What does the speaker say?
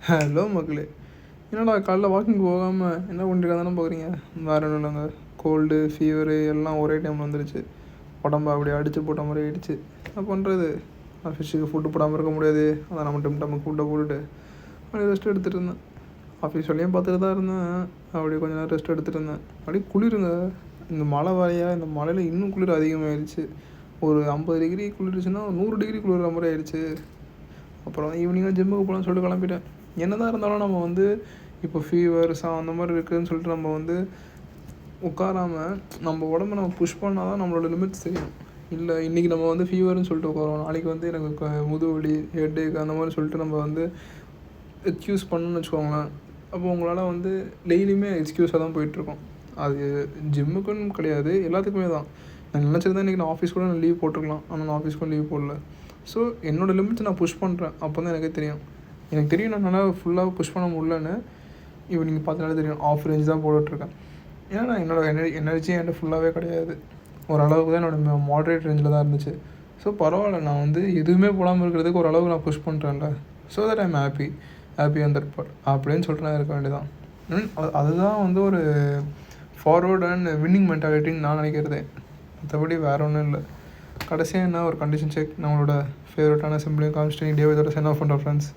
Hello மக்களே, என்னடா காலைல வாக்கிங் போகாமல் என்ன பண்ணிருக்காங்க தானே பார்க்குறீங்க? வேறு ஒன்றும் இல்லைங்க, கோல்டு ஃபீவரு எல்லாம் ஒரே டைமில் வந்துருச்சு. உடம்பு அப்படியே அடித்து போட்ட மாதிரி ஆயிடுச்சு. என்ன பண்ணுறது? ஆஃபீஸுக்கு ஃபுட்டு போடாமல் இருக்க முடியாது. அதான் நம்ம நமக்கு ஃபுட்டை போட்டுட்டு அப்படியே ரெஸ்ட் எடுத்துகிட்டு இருந்தேன். ஆஃபீஸ் வேலையும் பார்த்துட்டு தான் இருந்தேன். அப்படியே கொஞ்சம் நேரம் ரெஸ்ட் எடுத்துகிட்டு இருந்தேன். அப்படியே குளிருங்க, இந்த மழை வரையா, இந்த மழையில் இன்னும் குளிர் அதிகமாகிடுச்சு. ஒரு 50 டிகிரி குளிர்ச்சுன்னா 100 டிகிரி குளிர்ற மாதிரி ஆயிடுச்சு. அப்புறம் ஈவினிங்காக ஜிம்முக்கு போகலான்னு சொல்லிட்டு கிளம்பிட்டேன். என்ன தான் இருந்தாலும் நம்ம வந்து இப்போ ஃபீவர்ஸ் அந்த மாதிரி இருக்குதுன்னு சொல்லிட்டு நம்ம வந்து உட்காராமல் நம்ம உடம்ப நம்ம புஷ் பண்ணால் தான் நம்மளோட லிமிட்ஸ் தெரியும். இல்லை இன்றைக்கி நம்ம வந்து ஃபீவர்னு சொல்லிட்டு உட்காரோம், நாளைக்கு வந்து எனக்கு முதுவலி ஹெட்டேக் அந்த மாதிரி சொல்லிட்டு நம்ம வந்து எக்ஸ்கியூஸ் பண்ணணும்னு வச்சுக்கோங்களேன். அப்போ உங்களால் வந்து டெய்லியுமே எக்ஸ்கியூஸாக தான் போயிட்டுருக்கோம். அது ஜிம்முக்குன்னு கிடையாது, எல்லாத்துக்குமே தான். நான் நினச்சிருந்தேன் இன்றைக்கி நான் ஆஃபீஸ் கூட நான் லீவ் போட்டிருக்கலாம், ஆனால் நான் ஆஃபீஸ்க்கும் லீவ் போடல. ஸோ என்னோடய லிமிட்ஸ் நான் புஷ் பண்ணுறேன். அப்போ தான் எனக்கே தெரியும். எனக்கு தெரியும் நான் நல்லா ஃபுல்லாக புஷ் பண்ண முடியலன்னு. இப்போ நீங்கள் பார்த்தாலே தெரியும், ஆஃப் ரேஞ்ச் தான் போட்டுட்ருக்கேன். ஏன்னா நான் என்னோடய எனர்ஜி என்கிட்ட ஃபுல்லாகவே கிடையாது. ஓரளவுக்கு தான் என்னோடய மாட்ரேட் ரேஞ்சில் தான் இருந்துச்சு. ஸோ பரவாயில்ல, நான் வந்து எதுவுமே போடாமல் இருக்கிறதுக்கு ஓரளவுக்கு நான் புஷ் பண்ணுறேன்ல. So that I'm happy on that part அப்படின்னு சொல்லிட்டு நான் இருக்க வேண்டியதான். அதுதான் வந்து ஒரு ஃபார்வர்ட் அண்ட் வின்னிங் மென்டாலிட்டின்னு நான் நினைக்கிறதே. மற்றபடி வேறு ஒன்றும் இல்லை. கடைசியாக என்ன ஒரு கண்டிஷன் செக், நம்மளோட ஃபேவரட்டான சிம்பிளையும் காமிச்சிட்டு இந்தியாவோட சைன் ஆஃப் பண்ணுற ஃப்ரெண்ட்ஸ்.